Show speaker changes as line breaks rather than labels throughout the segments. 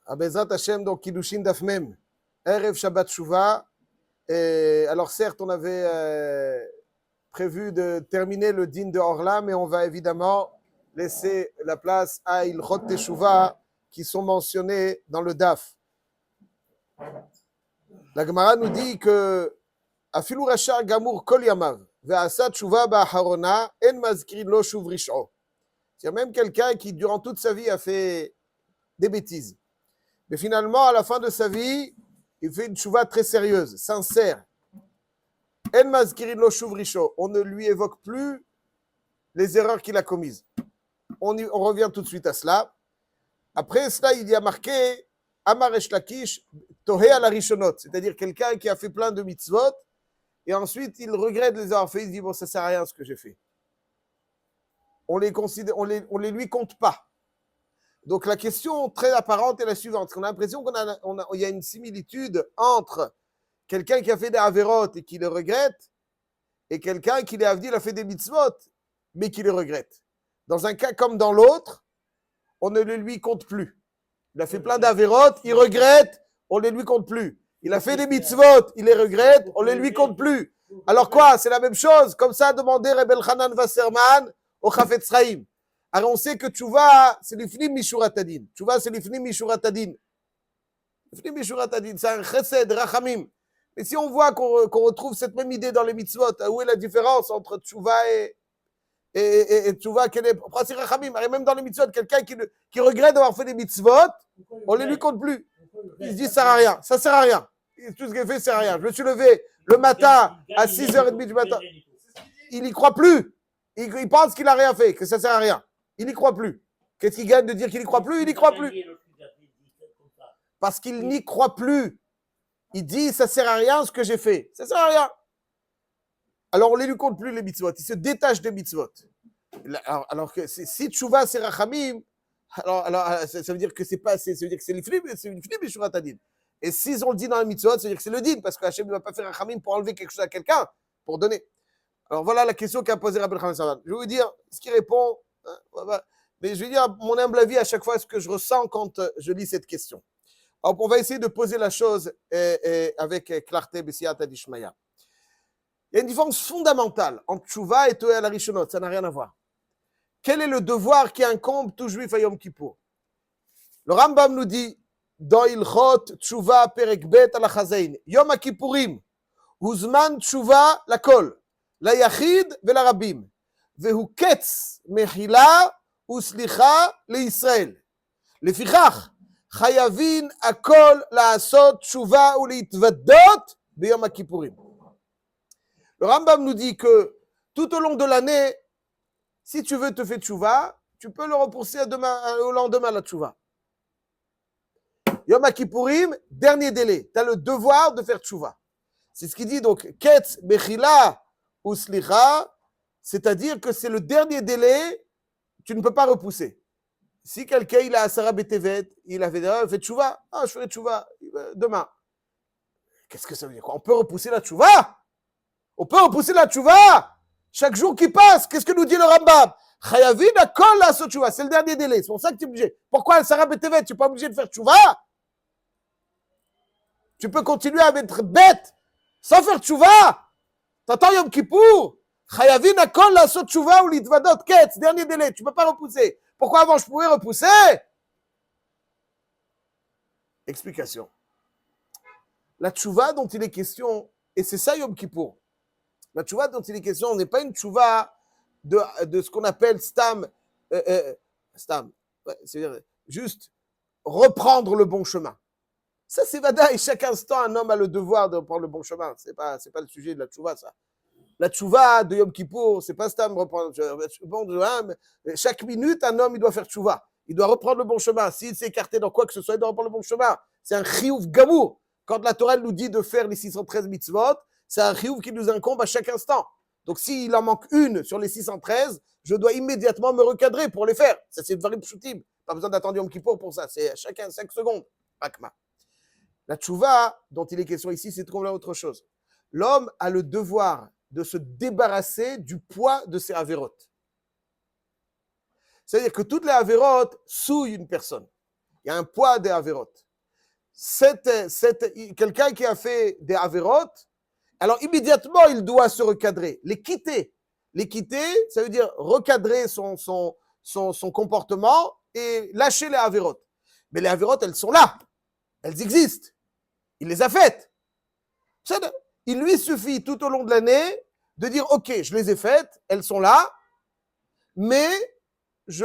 À Bezrat Hashem, donc Kiddushin Daf Mem, Erev Shabbat Shuvah. Et alors certes, on avait prévu de terminer le din de Orla, mais on va évidemment laisser la place à Ilchot Teshuvah qui sont mentionnés dans le Daf. La Gemara nous dit que Afilu Rasha Gamur Kol Yamav Ve'asat Shuvah Ba'harona En Mazkirin Lo Shuv Rish'o. C'est-à-dire même quelqu'un qui durant toute sa vie a fait des bêtises. Mais finalement, à la fin de sa vie, il fait une chouva très sérieuse, sincère. En mazkirin lo shuv risho. On ne lui évoque plus les erreurs qu'il a commises. On revient tout de suite à cela. Après cela, il y a marqué Amar Resh Lakish Tohe ala rishonot, c'est-à-dire quelqu'un qui a fait plein de mitzvot et ensuite il regrette les avoir fait. Il dit bon, ça sert à rien ce que j'ai fait. On les lui compte pas. Donc la question très apparente est la suivante. On a l'impression qu'il y a une similitude entre quelqu'un qui a fait des avérotes et qui le regrette et quelqu'un qui a fait des mitzvot mais qui le regrette. Dans un cas comme dans l'autre, on ne le lui compte plus. Il a fait plein d'avérotes, il regrette, on ne les lui compte plus. Il a fait des mitzvot, il les regrette, on ne les lui compte plus. Alors quoi? C'est la même chose. Comme ça a demandé Reb Elchanan Wasserman au Chafetz Chaim. Alors on sait que Tchouva, c'est l'ifnim mishurat hadin. Tchouva, c'est l'ifnim mishurat hadin. L'ifnim mishurat hadin, c'est un chesed, rachamim. Mais si on voit qu'on retrouve cette même idée dans les mitzvot, où est la différence entre Tchouva et Tchouva, c'est rachamim. Même dans les mitzvot, quelqu'un qui regrette d'avoir fait des mitzvot, on ne les lui compte plus. Il se dit, ça sert à rien, ça sert à rien. Tout ce qu'il fait, ça sert à rien. Je me suis levé le matin à 6h30 du matin. Il n'y croit plus. Il pense qu'il n'a rien fait, que ça ne sert à rien. Il n'y croit plus. Qu'est-ce qu'il gagne de dire qu'il n'y croit plus? Il n'y croit plus. Parce qu'il n'y croit plus. Il dit, ça ne sert à rien ce que j'ai fait. Ça ne sert à rien. Alors, on ne lui compte plus les mitzvot. Il se détache des mitzvot. Alors que si tchouva, c'est rachamim, alors ça veut dire que c'est pas, ça veut dire que c'est l'iflim et shurat hadin. Et s'ils ont le dit dans les mitzvot, ça veut dire que c'est le din, parce que Hachem ne va pas faire rachamim pour enlever quelque chose à quelqu'un, pour donner. Alors, voilà la question qu'a posée Rabbi Elchanan Wasserman. Je vais vous dire ce qui répond. Mais je vais dire mon humble avis à chaque fois ce que je ressens quand je lis cette question. Alors, on va essayer de poser la chose avec clarté, B'siyata d'Ishmaya. Il y a une différence fondamentale entre Tchouva et Toé à la Rishonot, ça n'a rien à voir. Quel est le devoir qui incombe tout juif à Yom Kippour? Le Rambam nous dit dans Ilchot Tchouva Perek Bet al Chazain, Yom Kippourim, Huzman Tchouva la Kol, la Yachid ve la Rabim, vehu Ketz Mechila וסליחה לישראל. לפיכך, חייבים הכל לעשות תשובה ולהתוודות ביום הכיפורים. Le Rambam nous dit que tout au long de l'année, si tu veux te faire tchouva, tu peux le repousser au lendemain la tchouva. Yom HaKippurim, dernier délai. Tu as le devoir de faire tchouva. C'est ce qu'il dit donc, Ketz Mechila Uslicha, c'est-à-dire que c'est le dernier délai. Tu ne peux pas repousser. Si quelqu'un il a Asara Betevet, il a fait tchouva, je ferai tchouva demain. Qu'est-ce que ça veut dire? On peut repousser la tchouva? On peut repousser la tchouva chaque jour qui passe. Qu'est-ce que nous dit le Rambam? Chayavin akol la tchouva. C'est le dernier délai. C'est pour ça que tu es obligé. Pourquoi Asara Betevet? Tu n'es pas obligé de faire tchouva? Tu peux continuer à être bête sans faire tchouva. T'entends Yom Kippour? Chayavin akol la tchouva ou litvadot ketz. Dernier délai. Tu ne peux pas repousser. Pourquoi avant je pouvais repousser? Explication. La tchouva dont il est question, et c'est ça Yom Kippour. La tchouva dont il est question n'est pas une tchouva de ce qu'on appelle stam, c'est-à-dire juste reprendre le bon chemin. Ça c'est vada, et chaque instant un homme a le devoir de reprendre le bon chemin. C'est pas le sujet de la tchouva, ça. La tchouva de Yom Kippour, c'est pas stam reprendre. Chaque minute, un homme il doit faire tchouva. Il doit reprendre le bon chemin. S'il s'est écarté dans quoi que ce soit, il doit reprendre le bon chemin. C'est un chiyuv gamour. Quand la Torah nous dit de faire les 613 mitzvot, c'est un chiyuv qui nous incombe à chaque instant. Donc s'il en manque une sur les 613, je dois immédiatement me recadrer pour les faire. Ça c'est very pshutim. Pas besoin d'attendre Yom Kippour pour ça. C'est chacun 5 secondes. Pakma. La tchouva dont il est question ici, c'est complètement autre chose. L'homme a le devoir de se débarrasser du poids de ses avérotes. C'est-à-dire que toutes les avérotes souillent une personne. Il y a un poids des Averot. Quelqu'un qui a fait des Averot, alors immédiatement, il doit se recadrer, les quitter. Les quitter, ça veut dire recadrer son comportement et lâcher les Averot. Mais les Averot, elles sont là. Elles existent. Il les a faites. Il lui suffit tout au long de l'année de dire, ok, je les ai faites, elles sont là, mais je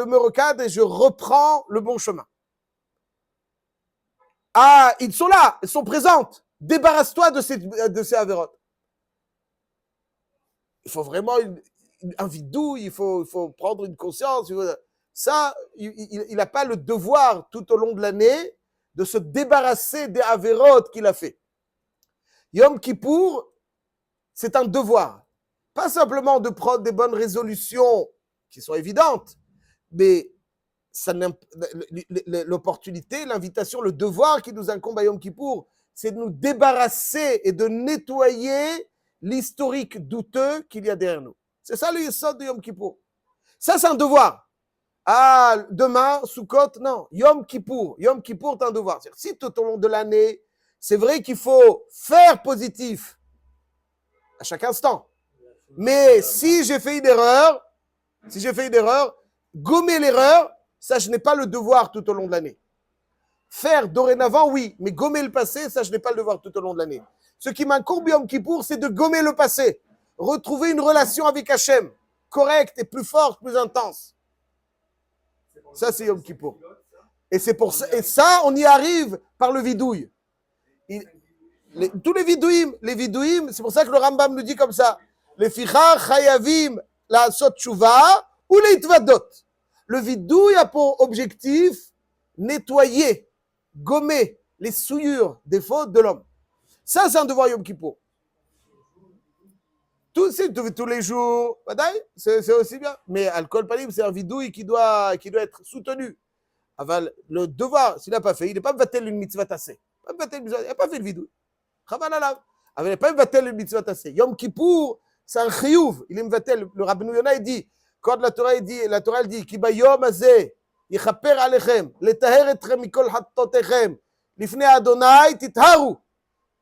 me recadre et je reprends le bon chemin. Ah, ils sont là, elles sont présentes. Débarrasse-toi de ces avérotes. Il faut vraiment un vidouille, il faut prendre une conscience. Ça, il n'a pas le devoir tout au long de l'année de se débarrasser des avérotes qu'il a fait. Yom Kippour, c'est un devoir. Pas simplement de prendre des bonnes résolutions qui sont évidentes, mais l'opportunité, l'invitation, le devoir qui nous incombe à Yom Kippour, c'est de nous débarrasser et de nettoyer l'historique douteux qu'il y a derrière nous. C'est ça le yesod de Yom Kippour. Ça, c'est un devoir. Ah, demain, Sukkot, non. Yom Kippour. Yom Kippour, c'est un devoir. C'est-à-dire, si tout au long de l'année, c'est vrai qu'il faut faire positif à chaque instant. Mais si j'ai fait une erreur, gommer l'erreur, ça, je n'ai pas le devoir tout au long de l'année. Faire dorénavant, oui, mais gommer le passé, ça, je n'ai pas le devoir tout au long de l'année. Ce qui m'incombe Yom Kippour, c'est de gommer le passé. Retrouver une relation avec Hachem, correcte et plus forte, plus intense. Ça, c'est Yom Kippour. Et c'est pour ça, et ça, on y arrive par le vidouille. Tous les vidouim, c'est pour ça que le Rambam nous dit comme ça. Les fichar chayavim la sot tshuva ou les itvadot. Le vidouille a pour objectif nettoyer, gommer les souillures des fautes de l'homme. Ça, c'est un devoir Yom Kippour. Tous les jours, c'est aussi bien. Mais alcool palim, c'est un vidouille qui doit être soutenu. Aval, le devoir, s'il n'a pas fait, il n'est pas vatel une mitzvah tassée. Il n'a pas fait le vidouille. Il n'est pas vatel une mitzvah tassée. Yom Kippour, c'est un chiyuv. Il est vatel. Le Rabbeinu Yonah, il dit, quand la Torah dit, Ki bayom hazeh, yichaper alechem, letaher etchem mikol hattotechem, lifnei Adonai titharu.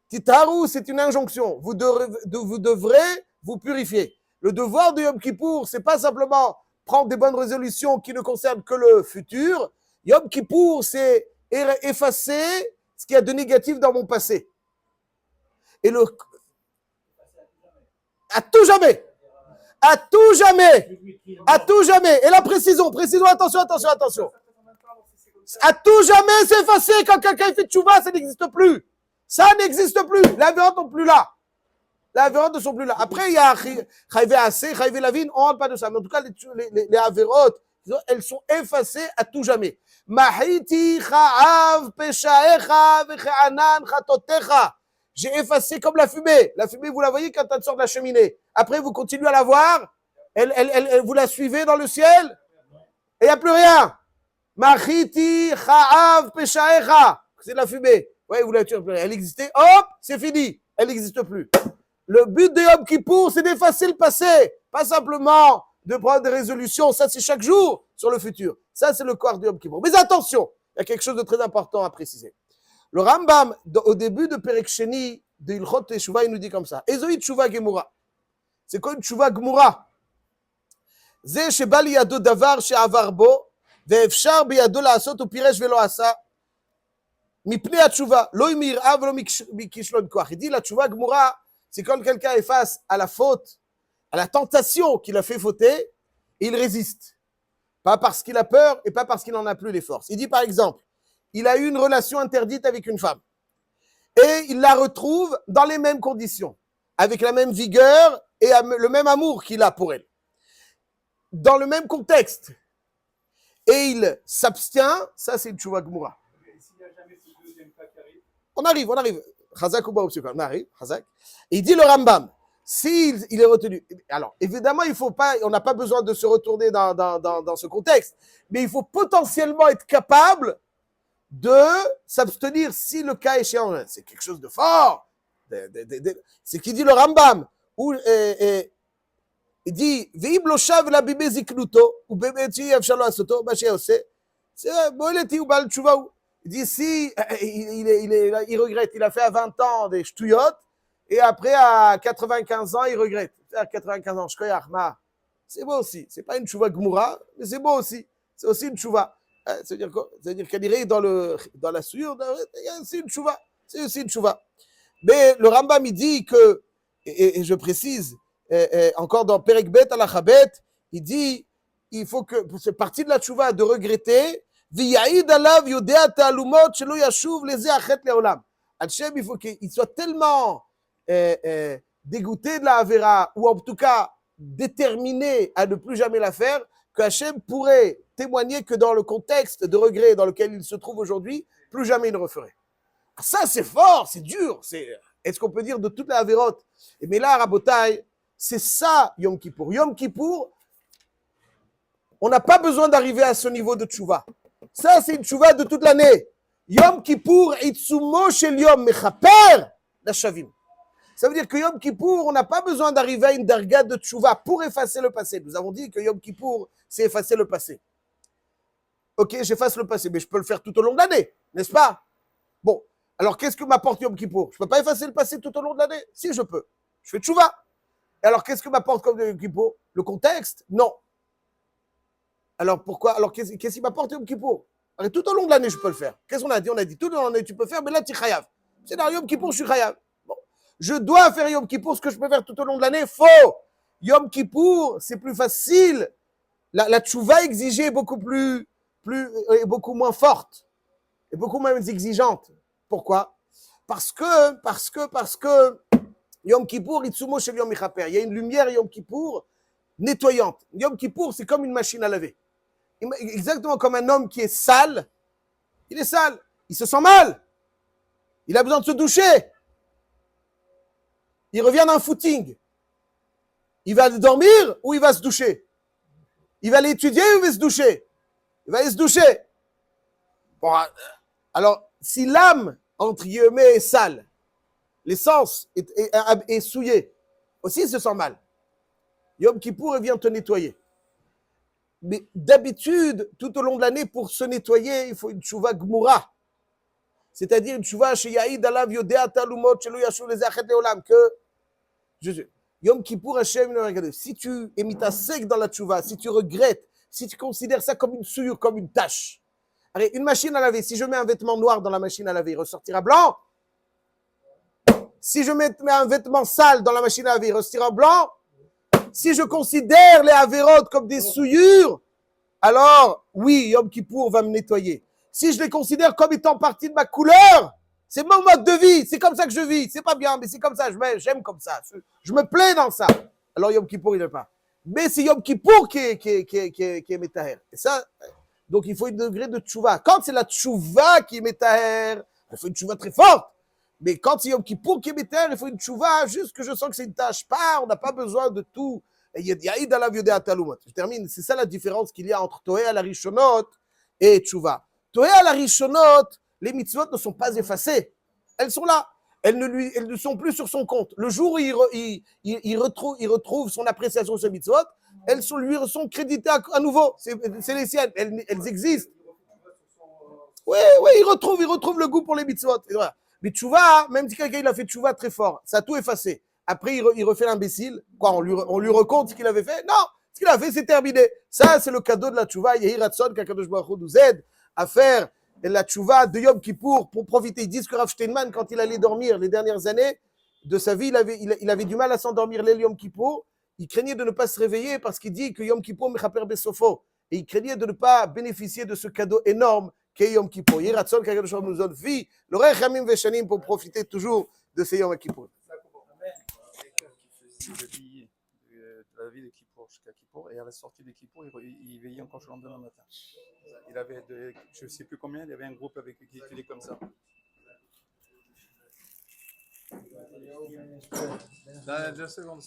Titharu, c'est une injonction. Vous devrez vous purifier. Le devoir de Yom Kippour, c'est pas simplement prendre des bonnes résolutions qui ne concernent que le futur. Yom Kippour, c'est effacer ce qu'il y a de négatif dans mon passé. Et à tout jamais. À tout jamais. À tout jamais. Et là, précisons, attention. À tout jamais, c'est effacé. Quand quelqu'un fait tchouva, ça n'existe plus. Ça n'existe plus. Les avérotes ne sont plus là. Les avérotes ne sont plus là. Après, il y a Chayvé Assez, Chayvé Lavin, on ne parle pas de ça. Mais en tout cas, les avérotes, elles sont effacées à tout jamais. Mahiti cha'av peshaecha veche'anan chatotecha. J'ai effacé comme la fumée. La fumée, vous la voyez quand elle sort de la cheminée. Après, vous continuez à la voir. Vous la suivez dans le ciel. Et il n'y a plus rien. Mahiti cha'av peshaecha. C'est de la fumée. Oui, vous la tuez. Elle existait. Hop, c'est fini. Elle n'existe plus. Le but de Yom Kippour, c'est d'effacer le passé. Pas simplement de prendre des résolutions. Ça, c'est chaque jour sur le futur. Ça, c'est le corps de Yom Kippour. Mais attention, il y a quelque chose de très important à préciser. Le Rambam, au début de Perek Sheni, de Ilchot Teshuvah, il nous dit comme ça. Ezoi Teshuvah Gemura. C'est quoi une Teshuvah Gemura? Ze sheba liyado davar she'avar bo, ve'efshar biyado la'asot upiresh ve'lo asa. Mipnei ha-teshuvah, lo mir'a ve'lo mikishlon koach. Il dit la Teshuvah Gemura, c'est quand quelqu'un est face à la faute, à la tentation qu'il a fait fauter, et il résiste. Pas parce qu'il a peur et pas parce qu'il n'en a plus les forces. Il dit par exemple, il a eu une relation interdite avec une femme. Et il la retrouve dans les mêmes conditions, avec la même vigueur et le même amour qu'il a pour elle. Dans le même contexte. Et il s'abstient, ça c'est une teshuvah gemura. On arrive. Chazak ou Baruch, on arrive, Chazak. Il dit le Rambam, s'il est retenu. Alors, évidemment, on n'a pas besoin de se retourner dans ce contexte, mais il faut potentiellement être capable de s'abstenir si le cas échéant. C'est quelque chose de fort. C'est ce qu'il dit le Rambam. Il dit, Ve'im lo shav la bime ziknuto, ou bemet she'ev shalo asoto, ma she'ose, C'est Boeleti ou Baal Tshuva. Il dit si il regrette, il a fait à 20 ans des ch'touillottes, et après à 95 ans, il regrette. À 95 ans, c'est beau aussi. C'est pas une Tshuva Gmoura, mais c'est beau aussi. C'est aussi une Tshuva. Ça veut dire quoi? Ça veut dire qu'elle irait dans la souillure, c'est une Tshuva. C'est aussi une Tshuva. Mais le Rambam, il dit que, et je précise, encore dans Perek Bet al Achabet, il dit, il faut que, c'est partie de la Tshuva de regretter, V'yaïd alav yodea ta'alumot shelo yashuv leze achet leolam. Hachem, il faut qu'il soit tellement dégoûté de la Avera, ou en tout cas déterminé à ne plus jamais la faire, que Hachem pourrait témoigner que dans le contexte de regret dans lequel il se trouve aujourd'hui, plus jamais il ne referait. Ça, c'est fort, c'est dur. Est-ce qu'on peut dire de toute la Avérote? Mais là, Rabotai, c'est ça Yom Kippour. Yom Kippour, on n'a pas besoin d'arriver à ce niveau de tchouva. Ça, c'est une tchouva de toute l'année. Yom Kippour, itsumo shel yom mechaper la shavim. Ça veut dire que Yom Kippour, on n'a pas besoin d'arriver à une darga de tchouva pour effacer le passé. Nous avons dit que Yom Kippour, c'est effacer le passé. Ok, j'efface le passé, mais je peux le faire tout au long de l'année, n'est-ce pas? Bon, alors qu'est-ce que m'apporte Yom Kippour? Je ne peux pas effacer le passé tout au long de l'année? Si, je peux. Je fais tchouva. Et alors, qu'est-ce que m'apporte comme Yom Kippour? Le contexte? Non. Alors pourquoi? Alors qu'est-ce qui m'apporte Yom Kippour? Alors, tout au long de l'année, je peux le faire. Qu'est-ce qu'on a dit? On a dit tout au long de l'année, tu peux faire, mais là, tu es chayav. C'est dans Yom Kippour, je suis chayav. Bon. Je dois faire Yom Kippour, ce que je peux faire tout au long de l'année, faux. Yom Kippour, c'est plus facile. La tchouva exigée est beaucoup moins forte et beaucoup moins exigeante. Pourquoi? Parce que Yom Kippour, itsumo shel Yom Mechaper. Il y a une lumière Yom Kippour nettoyante. Yom Kippour, c'est comme une machine à laver. Exactement comme un homme qui est sale, il est sale, il se sent mal, il a besoin de se doucher, il revient d'un footing, il va dormir ou il va se doucher, il va aller étudier ou il va se doucher, il va aller se doucher. Bon, alors, si l'âme, entre guillemets, est sale, l'essence est souillée, aussi il se sent mal. Yom Kippour vient te nettoyer. Mais d'habitude, tout au long de l'année, pour se nettoyer, il faut une tchouva gmoura. C'est-à-dire une tchouva chez Yaïd alav yodea talumot shelo yashuv leze achet leolam. Que Yom Kippour, Hachem, si tu es mitasek dans la tchouva, si tu regrettes, si tu considères ça comme une souillure, comme une tâche. Allez, une machine à laver, si je mets un vêtement noir dans la machine à laver, il ressortira blanc. Si je mets un vêtement sale dans la machine à laver, il ressortira blanc. Si je considère les avérotes comme des souillures, alors oui, Yom Kippour va me nettoyer. Si je les considère comme étant partie de ma couleur, c'est mon mode de vie, c'est comme ça que je vis, c'est pas bien, mais c'est comme ça, j'aime comme ça, je me plais dans ça. Alors Yom Kippour, il n'est pas. Mais c'est Yom Kippour qui est métaher. Et ça, donc il faut un degré de tchouva. Quand c'est la tchouva qui est métaher, il faut une tchouva très forte. Mais quand c'est Yom Kippour qui est métaher, il faut une tchouva, juste que je sens que c'est une tâche. Pas, on n'a pas besoin de tout. Yaïd alav yodea talumot. Je termine. C'est ça la différence qu'il y a entre Toé à la Rishonot et Tchouva. Toé à la Rishonot, les mitzvot ne sont pas effacées. Elles sont là. Elles ne sont plus sur son compte. Le jour où il retrouve son appréciation sur les mitzvot, elles lui sont créditées à nouveau. C'est les siennes. Elles existent. Oui, il retrouve le goût pour les mitzvot. Mais Tchouva, même si quelqu'un il a fait Tchouva très fort, ça a tout effacé. Après, il refait l'imbécile. Quoi, on lui raconte ce qu'il avait fait? Non, ce qu'il a fait, c'est terminé. Ça, c'est le cadeau de la tchouva. Yehi Ratson, qu'Akadosh Baruch Hu nous aide à faire la tchouva de Yom Kippour pour profiter. Ils disent que Rav Steinman, quand il allait dormir les dernières années de sa vie, il avait du mal à s'endormir les Yom Kippour. Il craignait de ne pas se réveiller parce qu'il dit que Yom Kippour mechaper besofo. Et il craignait de ne pas bénéficier de ce cadeau énorme qu'est Yom Kippour. Yehi Ratson, qu'Akadosh Baruch Hu nous donne vie, l'orech hamim veshanim pour profiter toujours de ces Yom Kippour.
Le billet de la vie de Kippour jusqu'à Kippour, et à la sortie de Kippour, il veillait encore le lendemain matin. Il avait, je ne sais plus combien, il y avait un groupe avec qui était comme ça. Dans 2 secondes,